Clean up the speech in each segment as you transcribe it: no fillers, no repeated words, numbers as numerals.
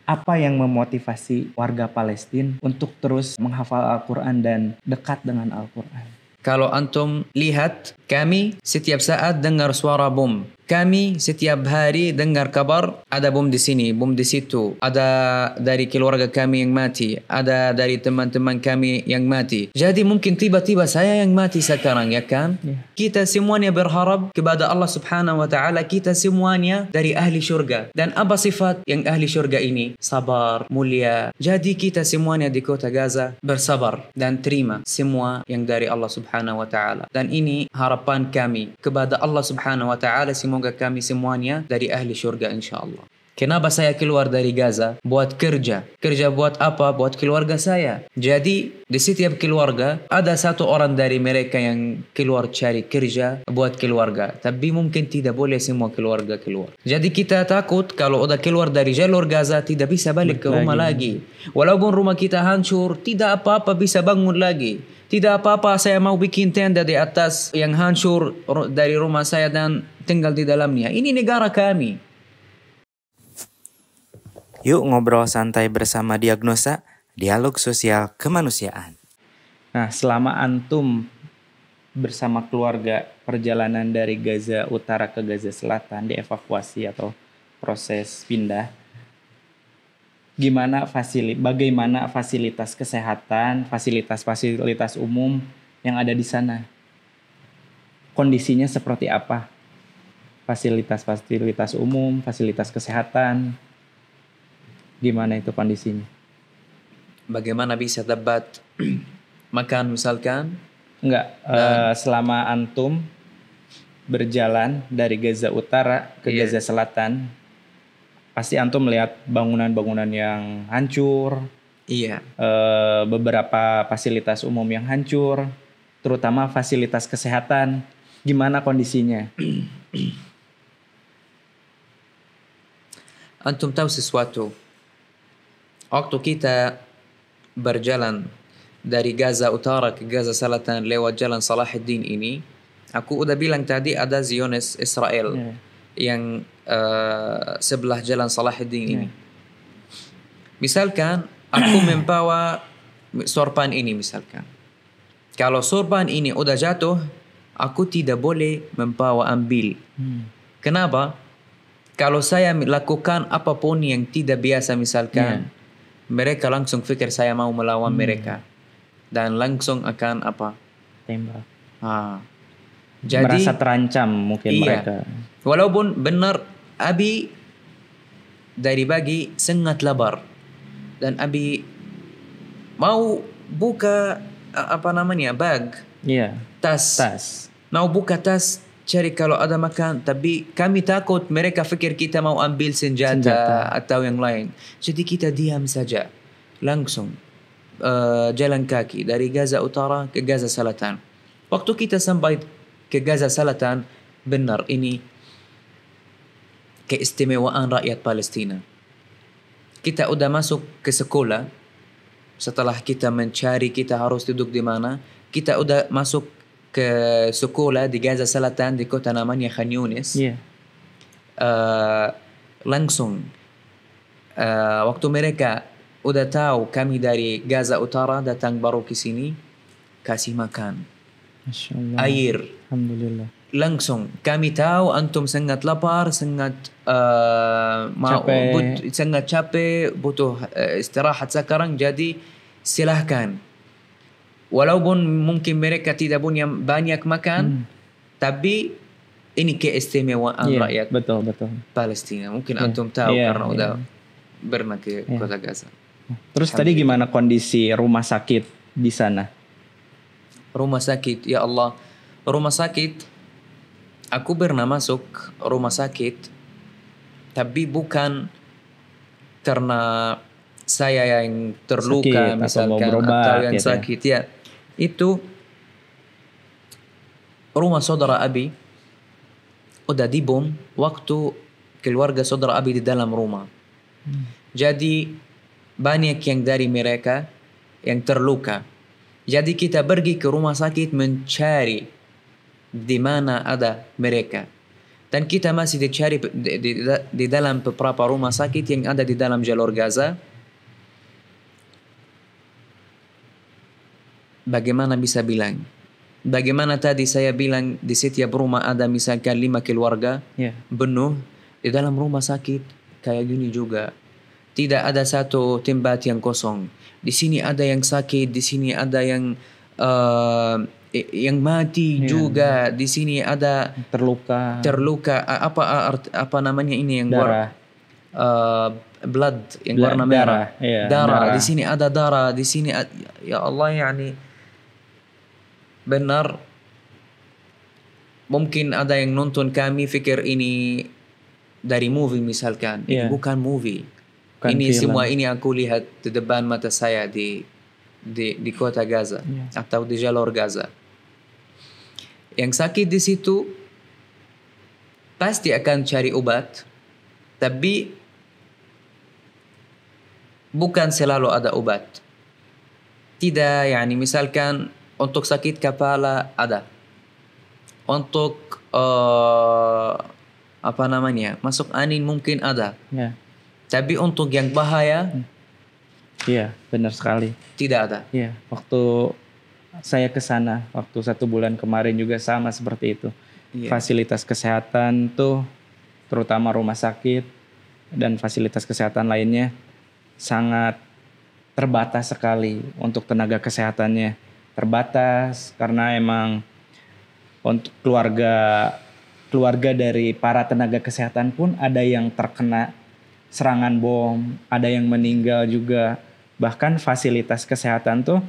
Apa yang memotivasi warga Palestina untuk terus menghafal Al-Quran dan dekat dengan Al-Quran? Kalau antum lihat, kami setiap saat dengar suara bom. Kami setiap hari dengar kabar ada bom di sini, bom di situ. Ada dari keluarga kami yang mati, ada dari teman-teman kami yang mati. Jadi mungkin tiba-tiba saya yang mati sekarang, ya kan? Kita semuanya berharap kepada Allah Subhanahu wa taala, kita semuanya dari ahli syurga. Dan apa sifat yang ahli syurga ini? Sabar, mulia. Jadi kita semuanya di kota Gaza bersabar dan terima semua yang dari Allah Subhanahu wa taala. Dan ini harapan kami kepada Allah Subhanahu wa taala, semoga kami semuanya dari ahli syurga insyaallah. Kenapa saya keluar dari Gaza? Buat kerja. Kerja buat apa? Buat keluarga saya. Jadi di setiap keluarga ada satu orang dari mereka yang keluar cari kerja buat keluarga. Tapi mungkin tidak boleh semua keluarga keluar. Jadi kita takut kalau udah keluar dari jalur Gaza tidak bisa balik ke rumah lagi. Walaupun rumah kita hancur, tidak apa-apa bisa bangun lagi. Tidak apa-apa saya mau bikin tenda di atas yang hancur dari rumah saya dan tinggal di dalamnya. Ini negara kami. Yuk ngobrol santai bersama Diagnosa, dialog sosial kemanusiaan. Nah, selama antum bersama keluarga perjalanan dari Gaza Utara ke Gaza Selatan, dievakuasi atau proses pindah, bagaimana fasilitas kesehatan, fasilitas umum yang ada di sana? Kondisinya seperti apa? Fasilitas umum, fasilitas kesehatan, gimana itu kondisinya? Bagaimana bisa dapat makan misalkan? Enggak, selama antum berjalan dari Gaza Utara ke Gaza Selatan, pasti antum melihat bangunan-bangunan yang hancur. Iya. Beberapa fasilitas umum yang hancur, terutama fasilitas kesehatan. Gimana kondisinya? Antum tahu sesuatu? Waktu kita berjalan dari Gaza Utara ke Gaza Selatan lewat jalan Salahuddin ini, aku udah bilang tadi ada Zionis Israel yang sebelah jalan Salahuddin ini. Misalkan aku membawa sorban ini misalkan. Kalau sorban ini udah jatuh, aku tidak boleh membawa ambil. Kenapa? Kalau saya lakukan apapun yang tidak biasa misalkan, mereka langsung pikir saya mau melawan mereka dan langsung akan apa? Tembak. Jadi merasa terancam mungkin mereka. Walaupun benar Abi dari bagi sangat lapar dan Abi mau buka bag, tas. Mau buka tas cari kalau ada makan, tapi kami takut mereka fikir kita mau ambil senjata atau yang lain. Jadi kita diam saja, langsung jalan kaki dari Gaza Utara ke Gaza Selatan. Waktu kita sampai ke Gaza Selatan, benar ini keistimewaan rakyat Palestina. Kita udah masuk ke sekolah. Setelah kita mencari kita harus duduk di mana, kita udah masuk ke sekolah di Gaza Selatan di kota namanya Khan Yunis. Langsung waktu mereka udah tahu kami dari Gaza Utara datang baru ke sini, kasih makan, air. Alhamdulillah. Langsung kami tahu antum sangat lapar, sangat sangat capek, butuh istirahat sekarang, jadi silahkan. Walaupun mungkin mereka tidak punya banyak makan, tapi ini keistimewaan rakyat Palestina. Mungkin antum tahu karena udah pernah ke kota Gaza. Terus tadi gimana kondisi rumah sakit di sana? Rumah sakit, ya Allah. Rumah sakit, aku pernah masuk rumah sakit, tapi bukan karena saya yang terluka sakit, misalkan atau yang sakit ya. Itu rumah saudara Abi udah dibom waktu keluarga saudara Abi di dalam rumah. Jadi banyak yang dari mereka yang terluka. Jadi kita pergi ke rumah sakit mencari di mana ada mereka. Dan kita masih dicari di dalam beberapa rumah sakit yang ada di dalam jalur Gaza. Bagaimana bisa bilang? Bagaimana tadi saya bilang di setiap rumah ada misalkan 5 keluarga penuh. Di dalam rumah sakit kayak gini juga. Tidak ada satu tempat yang kosong. Di sini ada yang sakit, di sini ada yang mati juga. Di sini ada terluka. Apa namanya ini yang darah. Blood yang warna merah. Darah. Di sini ada darah. Di sini ya Allah, yani benar. Mungkin ada yang nonton kami fikir ini dari movie misalkan. Ini bukan movie. Ini film. Semua ini aku lihat di depan mata saya di kota Gaza atau di jalur Gaza. Yang sakit di situ pasti akan cari obat, tapi bukan selalu ada obat. Tidak, yani misalkan untuk sakit kepala ada. Untuk masuk angin mungkin ada. Tapi untuk yang bahaya, benar sekali. Tidak ada. Waktu saya ke sana, waktu 1 bulan kemarin juga sama seperti itu. Fasilitas kesehatan tuh, terutama rumah sakit dan fasilitas kesehatan lainnya sangat terbatas sekali untuk tenaga kesehatannya. Terbatas karena emang untuk keluarga dari para tenaga kesehatan pun ada yang terkena serangan bom, ada yang meninggal juga. Bahkan fasilitas kesehatan tuh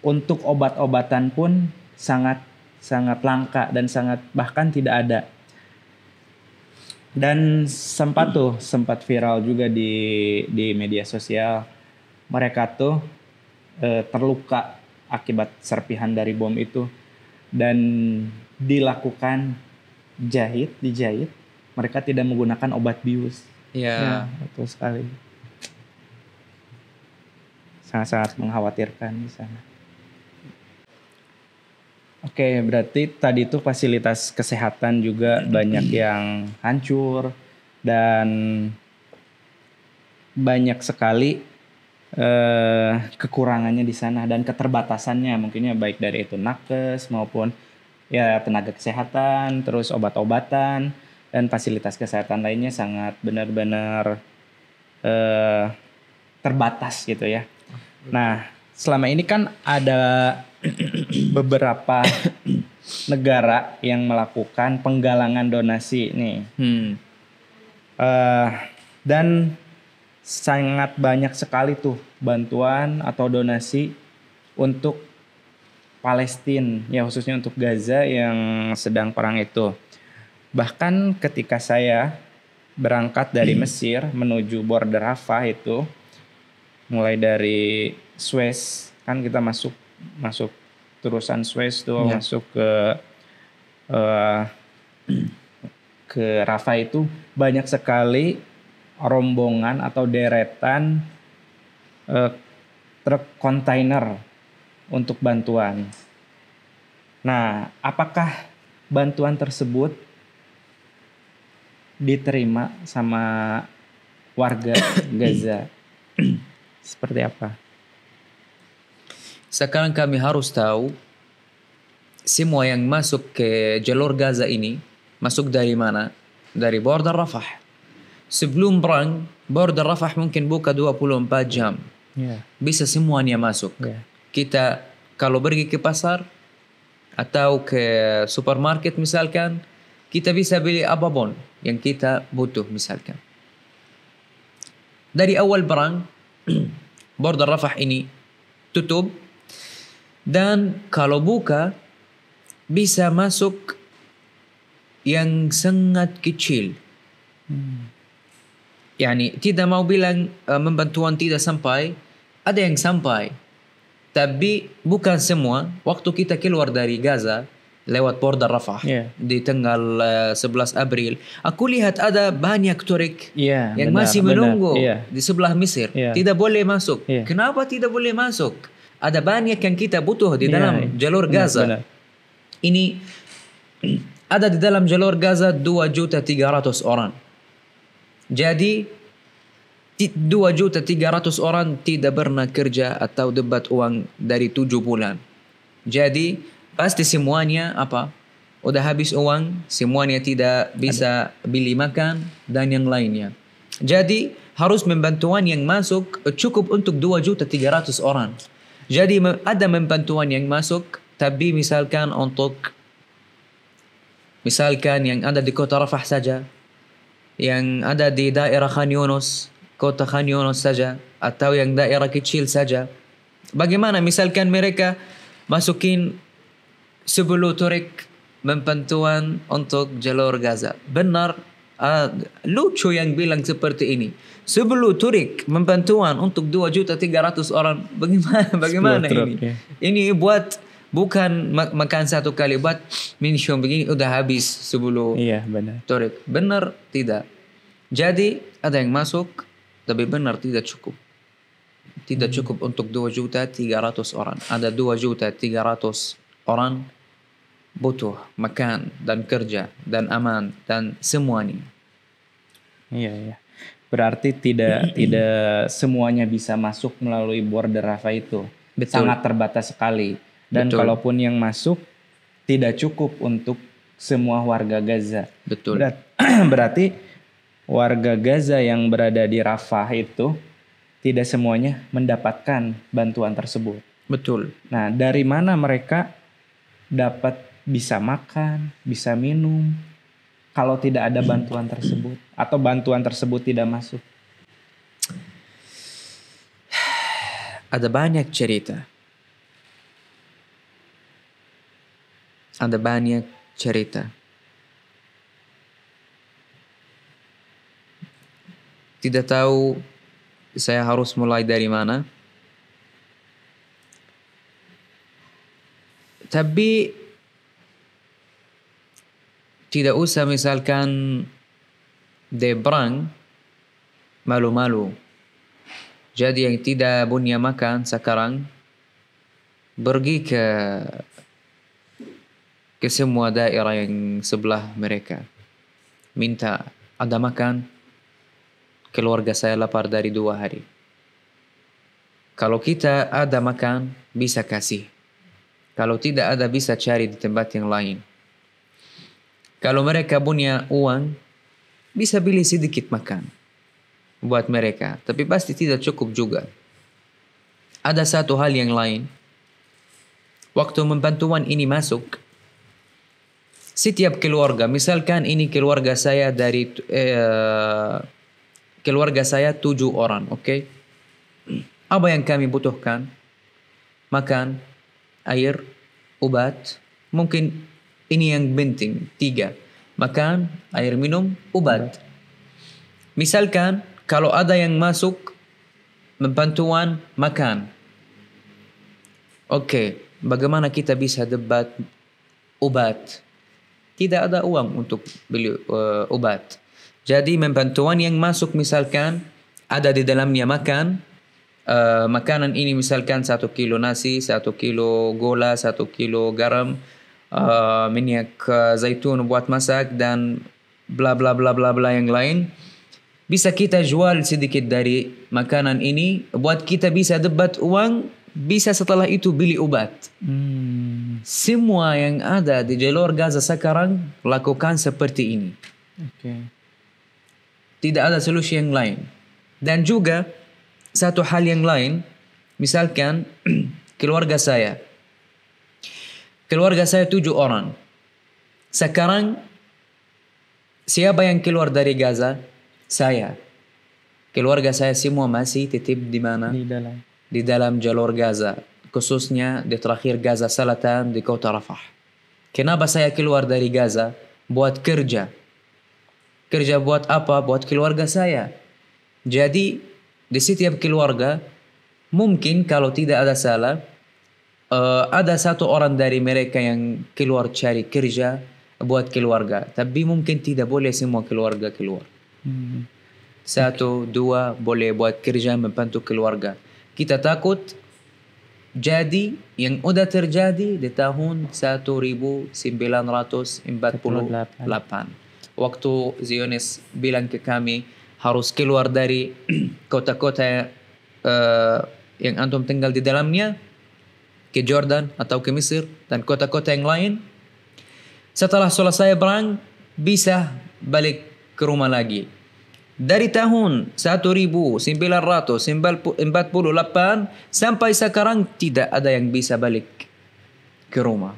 untuk obat-obatan pun sangat langka dan bahkan tidak ada. Dan sempat viral juga di media sosial. Mereka tuh terluka akibat serpihan dari bom itu dan dilakukan dijahit. Mereka tidak menggunakan obat bius. Betul sekali. Sangat mengkhawatirkan di sana. Oke, berarti tadi itu fasilitas kesehatan juga banyak yang hancur dan banyak sekali kekurangannya di sana dan keterbatasannya, mungkinnya baik dari itu nakes maupun tenaga kesehatan, terus obat-obatan dan fasilitas kesehatan lainnya sangat benar-benar terbatas gitu ya. Nah, selama ini kan ada beberapa negara yang melakukan penggalangan donasi nih. Dan sangat banyak sekali tuh bantuan atau donasi untuk Palestina, ya khususnya untuk Gaza yang sedang perang itu. Bahkan ketika saya berangkat dari Mesir menuju border Rafah itu, mulai dari Suez, kan kita masuk terusan Suez tuh masuk ke Rafah itu banyak sekali rombongan atau deretan truk kontainer untuk bantuan. Nah, apakah bantuan tersebut diterima sama warga Gaza? Seperti apa? Sekarang kami harus tahu semua yang masuk ke jalur Gaza ini masuk dari mana? Dari border Rafah. Sebelum perang, border Rafah mungkin buka 24 jam. Bisa semuanya masuk. Kita kalau pergi ke pasar atau ke supermarket misalkan, kita bisa beli apapun yang kita butuh misalkan. Dari awal perang, border Rafah ini tutup dan kalau buka bisa masuk yang sangat kecil. Yani tidak mau bilang bantuan tidak sampai, ada yang sampai. Tapi bukan semua. Waktu kita keluar dari Gaza lewat border Rafah di tanggal 11 April, aku lihat ada banyak turik yang masih menunggu di sebelah Mesir. Tidak boleh masuk. Kenapa tidak boleh masuk? Ada banyak yang kita butuh di dalam jalur Gaza. Benar. Ini Ada di dalam jalur Gaza 2.300.000 orang. Jadi 2.300.000 orang tidak pernah kerja atau dapat uang dari 7 bulan. Jadi pasti semuanya apa? Udah habis uang, semuanya tidak bisa beli makan dan yang lainnya. Jadi harus membantuan yang masuk cukup untuk 2.300.000 orang. Jadi ada membantuan yang masuk, tapi misalkan yang ada di kota Rafah saja, yang ada di daerah Khan Yunus, kota Khan Yunus saja, atau yang daerah kecil saja. Bagaimana misalkan mereka masukin 10 turik membantuan untuk jalur Gaza? Benar, lucu yang bilang seperti ini. 10 turik membantuan untuk 2.300.000 orang. Bagaimana ini? Ya. Ini buat bukan makan satu kali, buat minum begini udah habis 10 Iya, benar. turik. Benar tidak? Jadi ada yang masuk, tapi benar tidak cukup. Tidak cukup untuk 2.300.000 orang. Ada 2.300.000 orang butuh makan dan kerja dan aman dan semuanya. Iya. Berarti tidak semuanya bisa masuk melalui border Rafah itu. Betul. Sangat terbatas sekali. Dan Betul. kalaupun yang masuk tidak cukup untuk semua warga Gaza. Betul. Berarti warga Gaza yang berada di Rafah itu tidak semuanya mendapatkan bantuan tersebut. Betul. Nah, dari mana mereka dapat bisa makan, bisa minum kalau tidak ada bantuan tersebut atau bantuan tersebut tidak masuk? Ada banyak cerita. Ada banyak cerita. Tidak tahu saya harus mulai dari mana. Tapi tidak usah misalkan debrang malu-malu. Jadi yang tidak punya makan sekarang pergi ke semua daerah yang sebelah mereka. Minta ada makan. Keluarga saya lapar dari 2 hari. Kalau kita ada makan, bisa kasih. Kalau tidak ada, bisa cari di tempat yang lain. Kalau mereka punya uang, bisa beli sedikit makan buat mereka. Tapi pasti tidak cukup juga. Ada satu hal yang lain. Waktu membantuan ini masuk, setiap keluarga, misalkan ini keluarga saya dari keluarga saya 7 orang, oke? Apa yang kami butuhkan? Makan, air, obat. Mungkin ini yang penting, 3. Makan, air minum, obat. Misalkan kalau ada yang masuk membantuan makan. Oke, bagaimana kita bisa dapat obat? Tidak ada uang untuk beli obat. Jadi membantuan yang masuk misalkan ada di dalamnya makan. Makanan ini misalkan 1 kilo nasi, 1 kilo gula, 1 kilo garam, minyak zaitun buat masak dan bla bla bla bla bla yang lain. Bisa kita jual sedikit dari makanan ini buat kita bisa dapat uang, bisa setelah itu beli obat. Semua yang ada di jalur Gaza sekarang lakukan seperti ini. Okay. Tidak ada solusi yang lain. Dan juga satu hal yang lain, misalkan keluarga saya 7 orang. Sekarang siapa yang keluar dari Gaza? Saya. Keluarga saya semua masih titip di mana? Di dalam jalur Gaza, khususnya di terakhir Gaza Selatan di kota Rafah. Kenapa saya keluar dari Gaza? Buat kerja. Kerja buat apa? Buat keluarga saya. Jadi di setiap keluarga mungkin kalau tidak ada salah ada 1 orang dari mereka yang keluar cari kerja buat keluarga. Tapi mungkin tidak boleh semua keluarga keluar. 1, 2 boleh buat kerja membantu keluarga. Kita takut jadi yang udah terjadi di tahun 1948. Waktu Zionis bilang ke kami harus keluar dari kota-kota yang antum tinggal di dalamnya, ke Jordan atau ke Mesir dan kota-kota yang lain. Setelah selesai perang bisa balik ke rumah lagi. Dari tahun 1948 sampai sekarang tidak ada yang bisa balik ke rumah.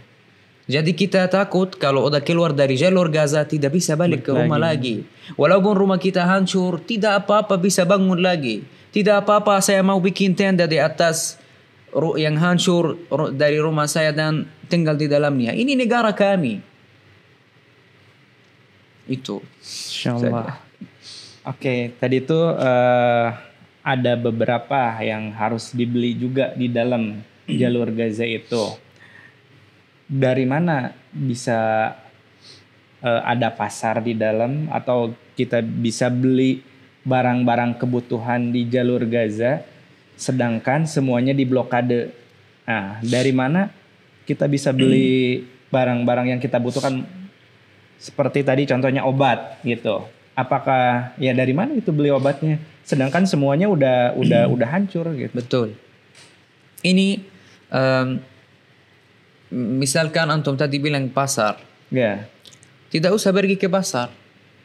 Jadi kita takut kalau udah keluar dari jalur Gaza tidak bisa balik ke rumah lagi. Walaupun rumah kita hancur, tidak apa-apa bisa bangun lagi. Tidak apa-apa saya mau bikin tenda di atas yang hancur dari rumah saya dan tinggal di dalamnya. Ini negara kami. Itu. Insyaallah. Oke, tadi itu ada beberapa yang harus dibeli juga di dalam jalur Gaza itu. Dari mana bisa ada pasar di dalam atau kita bisa beli barang-barang kebutuhan di jalur Gaza sedangkan semuanya diblokade. Nah, dari mana kita bisa beli barang-barang yang kita butuhkan seperti tadi contohnya obat gitu. Apakah ya dari mana itu beli obatnya? Sedangkan semuanya udah hancur gitu. Betul. Ini misalkan antum tadi bilang pasar. Ya. Tidak usah pergi ke pasar.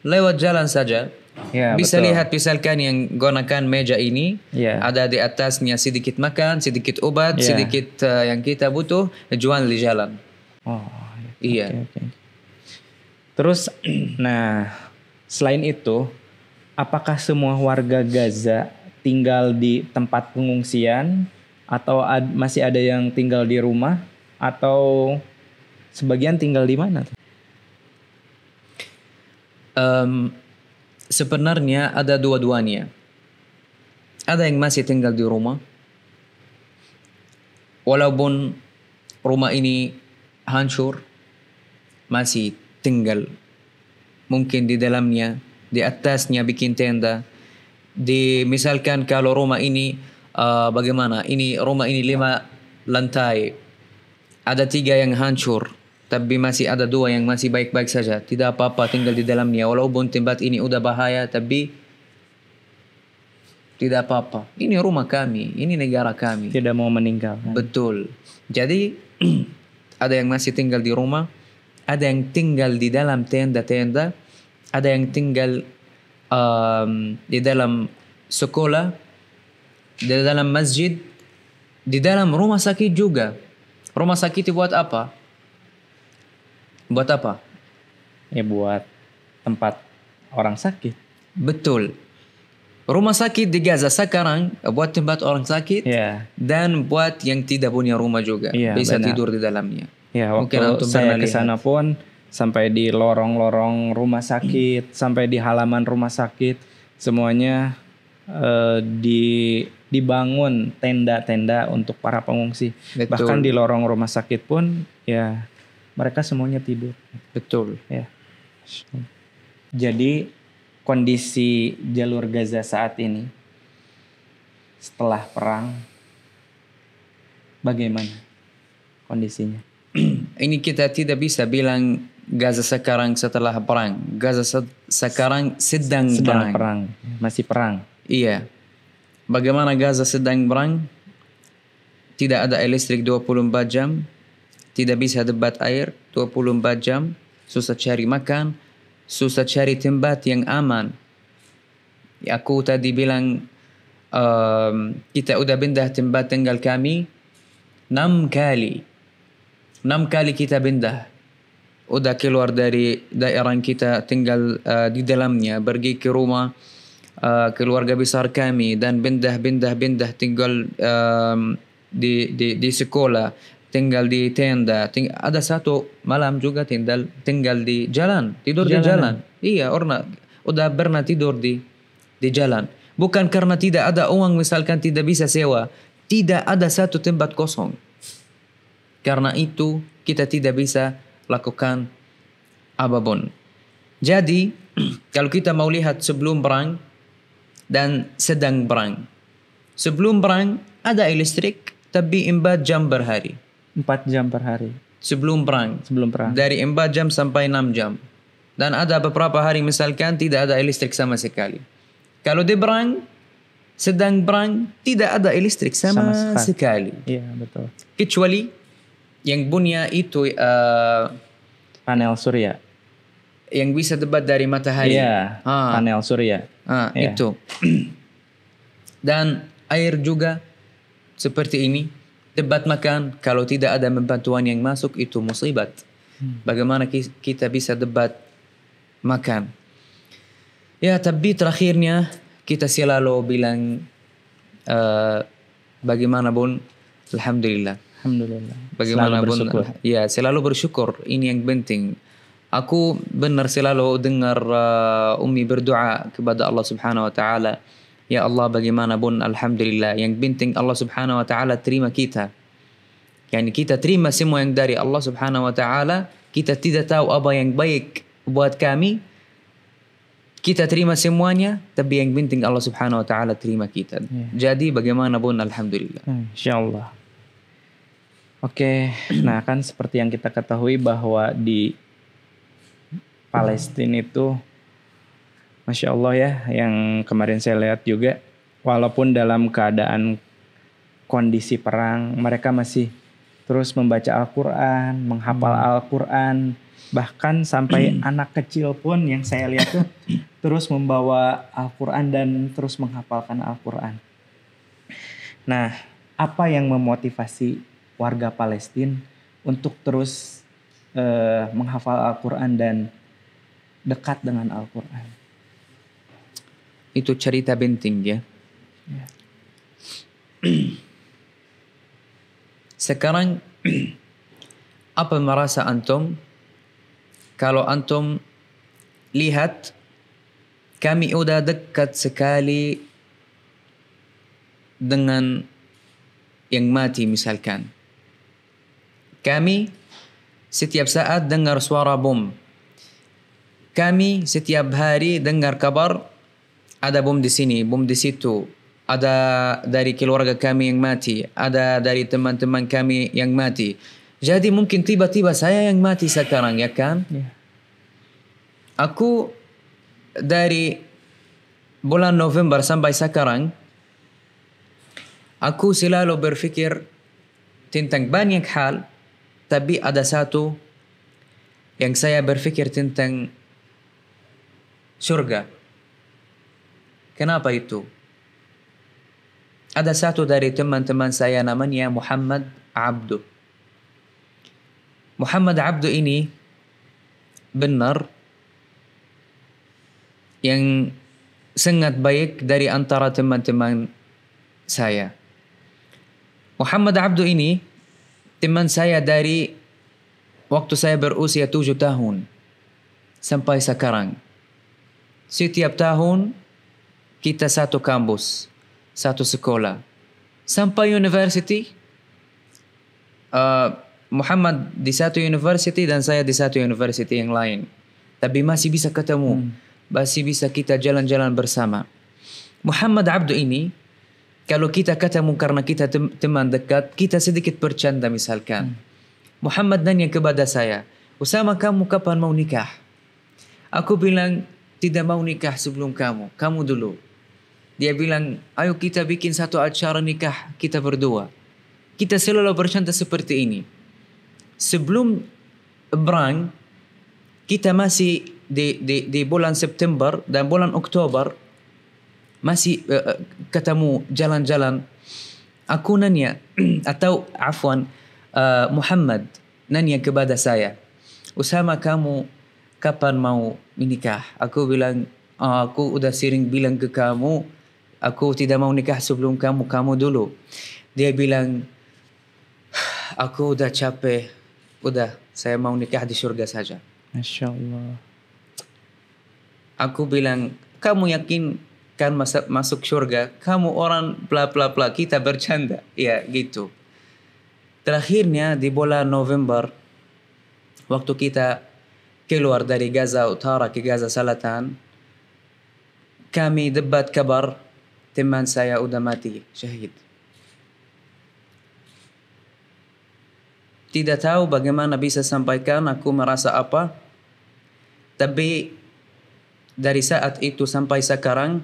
Lewat jalan saja. Ya, bisa betul. lihat misalkan yang gunakan meja ini. Ya. Ada di atasnya sedikit makan, sedikit obat, Ya. sedikit yang kita butuh, jual di jalan. Oh. Iya. Okay. Terus nah, selain itu, apakah semua warga Gaza tinggal di tempat pengungsian atau masih ada yang tinggal di rumah atau sebagian tinggal di mana? Sebenarnya ada dua-duanya. Ada yang masih tinggal di rumah. Walaupun rumah ini hancur, masih tinggal. Mungkin di dalamnya, di atasnya bikin tenda. Misalkan kalau rumah ini bagaimana? Rumah ini 5 lantai. Ada 3 yang hancur, tapi masih ada 2 yang masih baik-baik saja. Tidak apa-apa tinggal di dalamnya. Walaupun tempat ini udah bahaya, tapi tidak apa-apa. Ini rumah kami, ini negara kami. Tidak mau meninggal. Betul. Jadi ada yang masih tinggal di rumah, ada yang tinggal di dalam tenda-tenda, ada yang tinggal di dalam sekolah, di dalam masjid, di dalam rumah sakit juga. Rumah sakit buat apa? Buat apa? Ya buat tempat orang sakit. Betul. Rumah sakit di Gaza sekarang buat tempat orang sakit dan buat yang tidak punya rumah juga. Bisa benar. Tidur di dalamnya. Ya, waktu saya ke sana pun sampai di lorong-lorong rumah sakit, sampai di halaman rumah sakit, semuanya dibangun tenda-tenda untuk para pengungsi. Betul. Bahkan di lorong rumah sakit pun ya mereka semuanya tidur. Betul. Ya. Jadi kondisi jalur Gaza saat ini setelah perang bagaimana kondisinya? Ini kita tidak bisa bilang Gaza sekarang setelah perang. Gaza sekarang sedang perang. Masih perang. Iya. Bagaimana Gaza sedang perang? Tidak ada listrik 24 jam. Tidak bisa dapat air 24 jam. Susah cari makan. Susah cari tempat yang aman. Aku tadi bilang kita udah pindah tempat tinggal kami 6 kali. 6 kali kita pindah. Udah keluar dari daerah kita tinggal di dalamnya. Pergi ke rumah keluarga besar kami. Dan pindah tinggal di sekolah. Tinggal di tenda. Ada satu malam juga tinggal di jalan. Tidur di jalan. Iya, udah pernah tidur di jalan. Bukan karena tidak ada uang, misalkan tidak bisa sewa. Tidak ada satu tempat kosong. Karena itu kita tidak bisa lakukan apapun. Jadi kalau kita mau lihat sebelum perang dan sedang perang. Sebelum perang ada listrik, tapi 4 jam per hari. 4 jam per hari Sebelum perang. sebelum perang. Dari 4 jam sampai 6 jam. Dan ada beberapa hari misalkan tidak ada listrik sama sekali. Kalau di perang, sedang perang, tidak ada listrik sama sekali. Iya, betul. Kecuali yang punya itu Panel surya. yang bisa debat dari matahari. Iya, panel surya. Iya. Itu. Dan air juga seperti ini. Debat makan, kalau tidak ada bantuan yang masuk itu musibat. Bagaimana kita bisa debat makan? Ya, tapi terakhirnya kita selalu bilang bagaimanapun alhamdulillah. Alhamdulillah. Bagaimanapun ya selalu bersyukur. Ini yang penting. Aku benar selalu dengar Ummi berdoa kepada Allah Subhanahu wa taala. Ya Allah, bagaimanapun alhamdulillah. Yang penting Allah Subhanahu wa taala terima kita. Yani kita terima semua yang dari Allah Subhanahu wa taala. Kita tidak tahu apa yang baik buat kami. Kita terima semuanya, tapi yang penting Allah Subhanahu wa taala terima kita. Jadi bagaimanapun alhamdulillah. Insyaallah. Oke, nah kan seperti yang kita ketahui bahwa di Palestina itu Masya Allah ya, yang kemarin saya lihat juga, walaupun dalam keadaan kondisi perang, mereka masih terus membaca Al-Quran, menghafal Al-Quran, bahkan sampai anak kecil pun yang saya lihat tuh terus membawa Al-Quran dan terus menghafalkan Al-Quran. Nah, apa yang memotivasi warga Palestina untuk terus menghafal Al-Quran dan dekat dengan Al-Quran? Itu cerita penting ya. Sekarang apa merasa antum kalau antum lihat kami udah dekat sekali dengan yang mati misalkan. Kami setiap saat dengar suara bom. Kami setiap hari dengar kabar ada bom di sini, bom di situ. Ada dari keluarga kami yang mati, ada dari teman-teman kami yang mati. Jadi mungkin tiba-tiba saya yang mati sekarang, ya kan? Yeah. Aku dari bulan November sampai sekarang, aku selalu berpikir tentang banyak hal, tapi ada satu yang saya berpikir tentang surga. Kenapa itu? Ada satu dari teman-teman saya namanya Muhammad Abdu. Muhammad Abdu ini benar yang sangat baik dari antara teman-teman saya. Muhammad Abdu ini teman saya dari waktu saya berusia 7 tahun sampai sekarang. Setiap tahun kita satu kampus, satu sekolah, sampai university. Muhammad di satu university dan saya di satu university yang lain. Tapi masih bisa ketemu, masih bisa kita jalan-jalan bersama. Muhammad Abdu ini, kalau kita ketemu karena kita teman dekat, kita sedikit bercanda misalkan. Muhammad nanya kepada saya, Usama, kamu kapan mau nikah? Aku bilang, tidak mau nikah sebelum kamu dulu. Dia bilang, ayo kita bikin satu acara nikah kita berdua. Kita selalu bercanda seperti ini. Sebelum perang, kita masih di bulan September dan bulan Oktober masih ketemu jalan-jalan. Aku nanya, atau afwan, Muhammad nanya kepada saya, Usama, kamu kapan mau menikah? Aku bilang, aku udah sering bilang ke kamu, aku tidak mau nikah sebelum kamu dulu. Dia bilang, aku udah capek, udah saya mau nikah di surga saja. Masya Allah. Aku bilang, kamu yakin kan masuk surga? Kamu orang bla bla bla, kita bercanda. Ya gitu. Terakhirnya di bulan November, waktu kita keluar dari Gaza Utara ke Gaza Selatan, kami dapat kabar teman saya udah mati, syahid. tidak tahu bagaimana bisa sampaikan aku merasa apa. Tapi dari saat itu sampai sekarang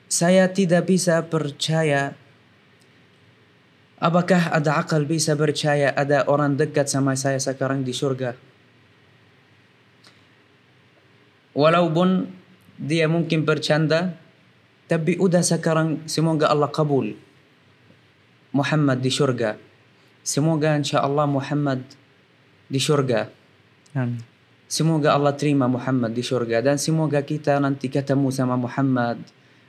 saya tidak bisa percaya. Apakah ada akal bisa percaya ada orang dekat sama saya sekarang di surga? Walaupun dia mungkin bercanda, tapi udah sekarang semoga Allah kabul Muhammad di surga. Semoga insyaAllah Muhammad di surga. Amin. Semoga Allah terima Muhammad di surga. Dan semoga kita nanti ketemu sama Muhammad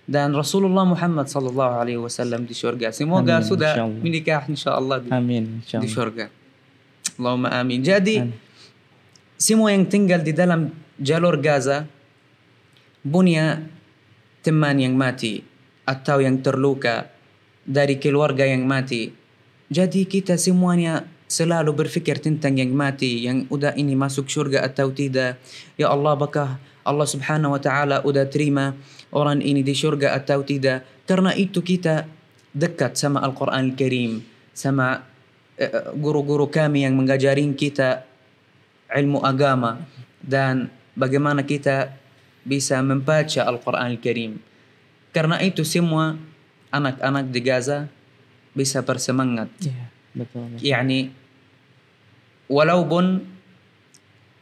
dan Rasulullah Muhammad sallallahu alaihi wasallam di surga. Semoga Amin, sudah insyaAllah. menikah insyaallah Amin. di Insyaallah. surga. Allahumma amin. Jadi Amin. semua yang tinggal di dalam jalur Gaza punya teman yang mati atau yang terluka dari keluarga yang mati. Jadi kita semuanya selalu berfikir tentang yang mati, yang udah ini masuk surga atau tidak. Ya Allah, apakah Allah subhanahu wa ta'ala udah terima orang ini di surga atau tidak? Karena itu kita dekat sama Al-Quran Al-Karim, sama guru-guru kami yang mengajarin kita ilmu agama dan bagaimana kita bisa membaca Al-Quran Al-Karim. Karena itu semua anak-anak di Gaza bisa bersemangat. Iya, betul. Yani walaupun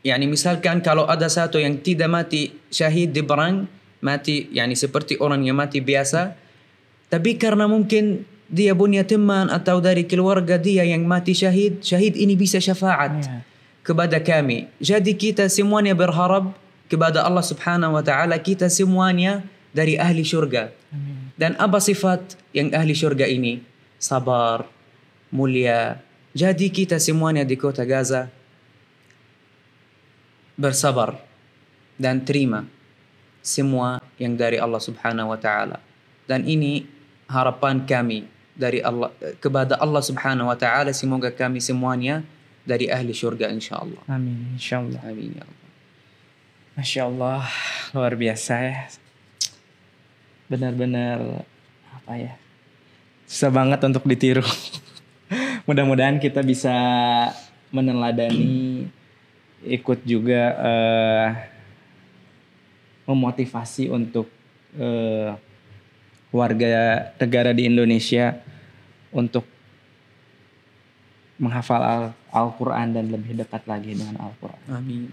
yani misalkan kalau ada satu yang tidak mati syahid di perang, mati yani seperti orang yang mati biasa, tapi karena mungkin dia punya teman atau dari keluarga dia yang mati syahid, syahid ini bisa syafaat kepada kami. Jadi kita semuanya berharap kepada Allah subhanahu wa ta'ala, kita semuanya dari ahli syurga. Dan apa sifat yang ahli syurga ini? Sabar, mulia. Jadi kita semuanya di kota Gaza bersabar dan terima semua yang dari Allah subhanahu wa ta'ala. Dan ini harapan kami dari Allah kepada Allah subhanahu wa ta'ala, semoga kami semuanya dari ahli syurga insyaallah. Amin. Insyaallah. Amin ya Allah. Masya Allah, luar biasa ya. Benar-benar apa ya? Susah banget untuk ditiru. Mudah-mudahan kita bisa meneladani, ikut juga memotivasi untuk warga negara di Indonesia untuk menghafal Al-Quran dan lebih dekat lagi dengan Al-Quran. Amin.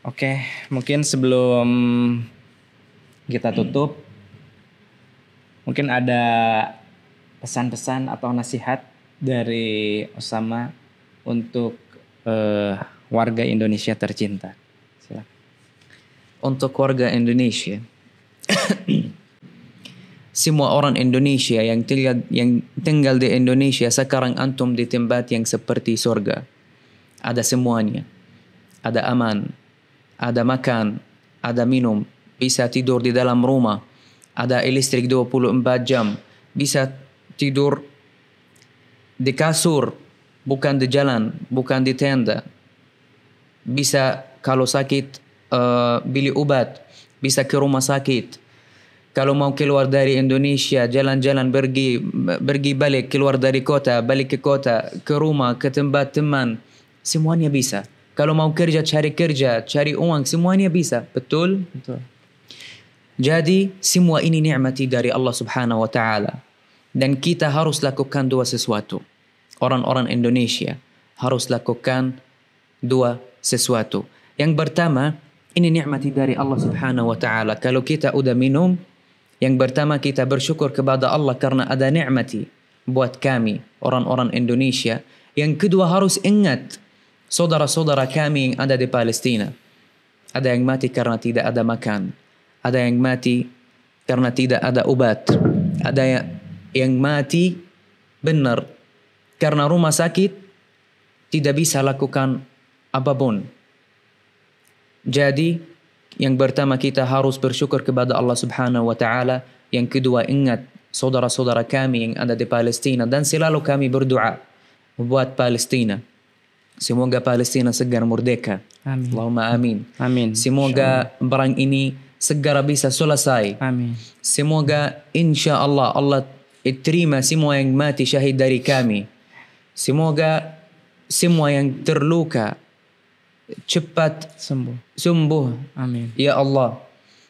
Oke, mungkin sebelum kita tutup, mungkin ada pesan-pesan atau nasihat dari Osama untuk warga Indonesia tercinta. Silakan. Untuk warga Indonesia, semua orang Indonesia yang tinggal di Indonesia sekarang, antum di tempat yang seperti surga. Ada semuanya. Ada aman, ada makan, ada minum, bisa tidur di dalam rumah, ada listrik 24 jam, bisa tidur di kasur, bukan di jalan, bukan di tenda. Bisa kalau sakit beli obat, bisa ke rumah sakit. Kalau mau keluar dari Indonesia, jalan-jalan, pergi balik, keluar dari kota, balik ke kota, ke rumah, ke tempat teman, semuanya bisa. Kalau mau kerja, cari uang, semuanya bisa. Betul? Betul. Jadi semua ini nikmati dari Allah subhanahu wa ta'ala. Dan kita harus lakukan dua sesuatu. Orang-orang Indonesia harus lakukan dua sesuatu. Yang pertama, ini nikmati dari Allah subhanahu wa ta'ala. Kalau kita udah minum, yang pertama kita bersyukur kepada Allah karena ada nikmati buat kami, orang-orang Indonesia. Yang kedua harus ingat saudara-saudara kami yang ada di Palestina. Ada yang mati karena tidak ada makan. Ada yang mati karena tidak ada obat. Ada yang mati benar karena rumah sakit tidak bisa lakukan apapun. Jadi yang pertama kita harus bersyukur kepada Allah subhanahu wa ta'ala. Yang kedua ingat saudara-saudara kami yang ada di Palestina. Dan selalu kami berdoa buat Palestina. Semoga Palestina segera merdeka. Amin. Allahumma amin. Amin. Semoga perang ini segera bisa selesai. Amin. Semoga insya Allah Allah terima semua yang mati syahid dari kami. Semoga semua yang terluka cepat sembuh. Amin. Ya Allah.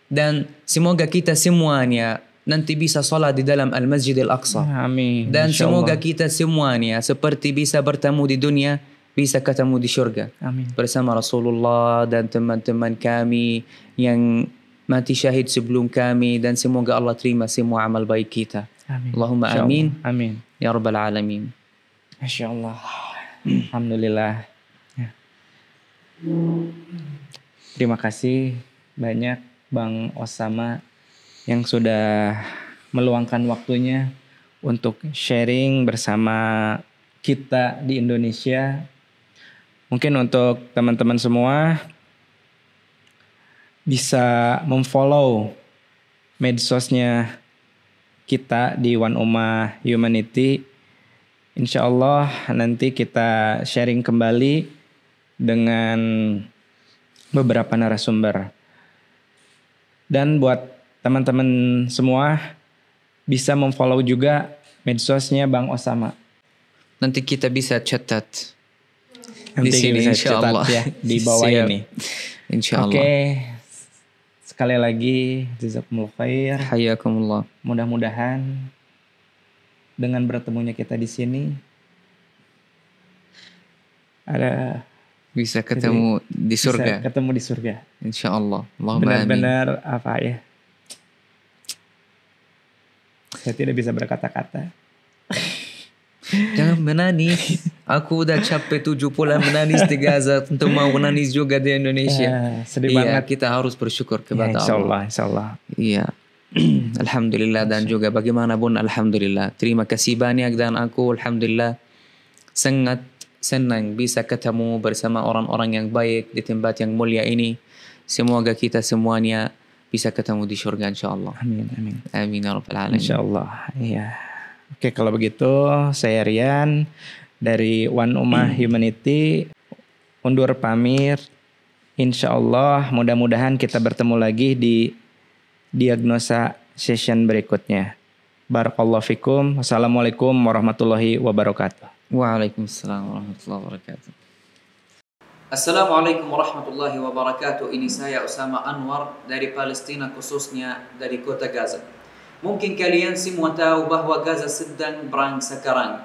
Dan semoga kita semuanya nanti bisa salat di dalam Al-Masjid Al-Aqsa. Amin. Dan Insyaallah. semoga kita semuanya seperti bisa bertemu di dunia, bisa ketemu di surga. Amin. Bersama Rasulullah dan teman-teman kami yang mati syahid sebelum kami, dan semoga Allah terima semua amal baik kita. Amin. Allahumma Insyaallah. amin. Amin. Ya Rabbal Alamin. Masya Allah. Alhamdulillah. Ya. Terima kasih banyak Bang Osama yang sudah meluangkan waktunya untuk sharing bersama kita di Indonesia. Mungkin untuk teman-teman semua bisa memfollow medsosnya kita di One Ummah Humanity. Insya Allah nanti kita sharing kembali dengan beberapa narasumber. Dan buat teman-teman semua bisa memfollow juga medsosnya Bang Osama. Nanti kita bisa catat Nanti di sini bisa insya catat Allah. ya di bawah Siap. ini. Insya Allah. Oke. Sekali lagi jazakumullah khair. Hayakumullah. Mudah-mudahan dengan bertemunya kita di sini ada Bisa ketemu di surga. bisa ketemu di surga. Insya Allah. Allahumma amin. Benar-benar apa ya? Saya tidak bisa berkata-kata. Jangan menangis. Aku udah capek 7 bulan menangis di Gaza. Tentu mau menangis juga di Indonesia. Sedih Iya, banget. kita harus bersyukur Ya, kepada insya Allah. Allah, insya Allah. Iya. Alhamdulillah, dan juga bagaimanapun Alhamdulillah. Terima kasih banyak, dan aku Alhamdulillah sangat senang bisa ketemu bersama orang-orang yang baik di tempat yang mulia ini. Semoga kita semuanya bisa ketemu di surga insyaAllah. Amin, amin. Amin ya Rabbal Alamin. Insya Allah. Iya. Oke, kalau begitu saya Rian dari One Ummah Humanity undur pamit. Insya Allah mudah-mudahan kita bertemu lagi di diagnosa session berikutnya. Barakallahu fikum. Wassalamualaikum warahmatullahi wabarakatuh. Waalaikumsalam warahmatullahi wabarakatuh. Assalamualaikum warahmatullahi wabarakatuh. Ini saya Osama Anwar dari Palestina, khususnya dari kota Gaza. Mungkin kalian semua tahu bahwa Gaza sedang perang sekarang.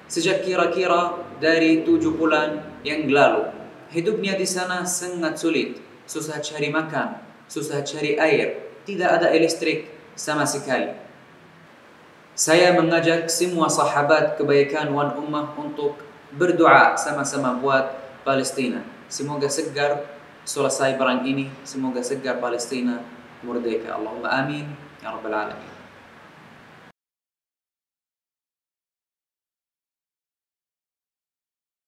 Sejak kira-kira dari 7 bulan yang lalu, hidupnya di sana sangat sulit. Susah cari makan, susah cari air, tidak ada listrik sama sekali. Saya mengajak semua sahabat kebaikan One Ummah untuk berdoa sama-sama buat Palestina. Semoga segar selesai perang ini. Semoga segar Palestina merdeka. Allahumma amin ya Rabbal Alamin.